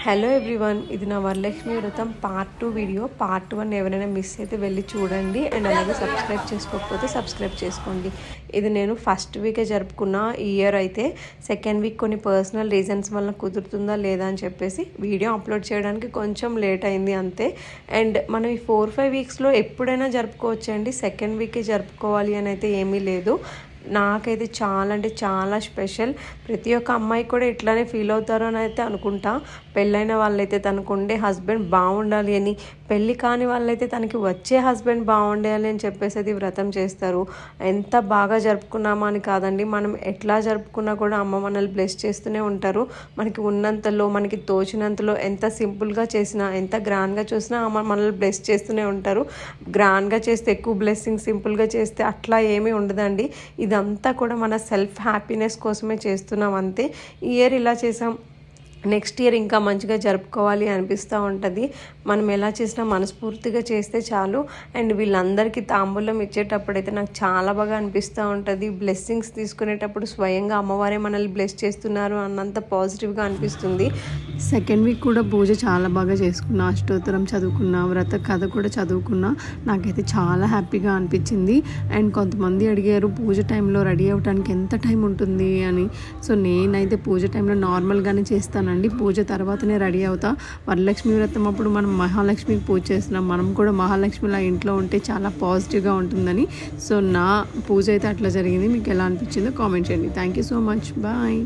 Hello everyone, ఇది నా వరలక్ష్మి వ్రతం పార్ట్ 2 వీడియో. పార్ట్ 1 ఎవరైనా మిస్ అయితే వెళ్ళి చూడండి. అండ్ అలాగే సబ్స్క్రైబ్ చేసుకోకపోతే సబ్స్క్రైబ్ చేసుకోండి. ఇది నేను ఫస్ట్ వీకే జరుపుకున్న ఈ ఇయర్. అయితే సెకండ్ వీక్ కొన్ని పర్సనల్ రీజన్స్ వల్ల కుదురుతుందా లేదా అని చెప్పేసి వీడియో అప్లోడ్ చేయడానికి కొంచెం లేట్ అయింది అంతే. అండ్ మనం ఈ 4-5 వీక్స్లో ఎప్పుడైనా జరుపుకోవచ్చండి. సెకండ్ వీకే జరుపుకోవాలి అని అయితే ఏమీ లేదు. నాకైతే చాలా అంటే చాలా స్పెషల్. ప్రతి ఒక్క అమ్మాయి కూడా ఇట్లానే ఫీల్ అవుతారు అని అయితే అనుకుంటా. పెళ్ళైన వాళ్ళైతే తనకు ఉండే హస్బెండ్ బాగుండాలి అని, పెళ్ళి కాని వాళ్ళైతే తనకి వచ్చే హస్బెండ్ బాగుండాలి అని చెప్పేసి అది వ్రతం చేస్తారు. ఎంత బాగా జరుపుకున్నామా అని కాదండి, మనం ఎట్లా జరుపుకున్నా కూడా అమ్మ మనల్ని బ్లెస్ చేస్తూనే ఉంటారు. మనకి ఉన్నంతలో, మనకి తోచినంతలో ఎంత సింపుల్గా చేసినా, ఎంత గ్రాండ్గా చూసినా అమ్మ మనల్ని బ్లెస్ చేస్తూనే ఉంటారు. గ్రాండ్గా చేస్తే ఎక్కువ బ్లెస్సింగ్, సింపుల్గా చేస్తే అట్లా ఏమీ ఉండదండి. ఇదంతా కూడా మన సెల్ఫ్ హ్యాపీనెస్ కోసమే చేస్తున్నాం అంతే. ఈ ఇయర్ ఇలా చేసాం, నెక్స్ట్ ఇయర్ ఇంకా మంచిగా జరుపుకోవాలి అనిపిస్తూ ఉంటుంది. మనం ఎలా చేసినా మనస్ఫూర్తిగా చేస్తే చాలు. అండ్ వీళ్ళందరికీ తాంబూలం ఇచ్చేటప్పుడైతే నాకు చాలా బాగా అనిపిస్తూ ఉంటుంది. బ్లెస్సింగ్స్ తీసుకునేటప్పుడు స్వయంగా అమ్మవారే మనల్ని బ్లెస్ చేస్తున్నారు అన్నంత పాజిటివ్గా అనిపిస్తుంది. సెకండ్ వీక్ కూడా పూజ చాలా బాగా చేసుకున్నా, అష్టోత్తరం చదువుకున్నా, వ్రత కథ కూడా చదువుకున్నా. నాకైతే చాలా హ్యాపీగా అనిపించింది. అండ్ కొంతమంది అడిగారు పూజ టైంలో రెడీ అవ్వడానికి ఎంత టైం ఉంటుంది అని. సో నేనైతే పూజ టైంలో నార్మల్గానే చేస్తానండి. పూజ తర్వాతనే రెడీ అవుతా. వరలక్ష్మి వ్రతం అప్పుడు మనం మహాలక్ష్మికి పూజ చేస్తున్నాం, మనం కూడా మహాలక్ష్మిలా ఇంట్లో ఉంటే చాలా పాజిటివ్గా ఉంటుందని. సో నా పూజ అయితే అట్లా జరిగింది. మీకు ఎలా అనిపించిందో కామెంట్ చేయండి. Thank you so much. Bye.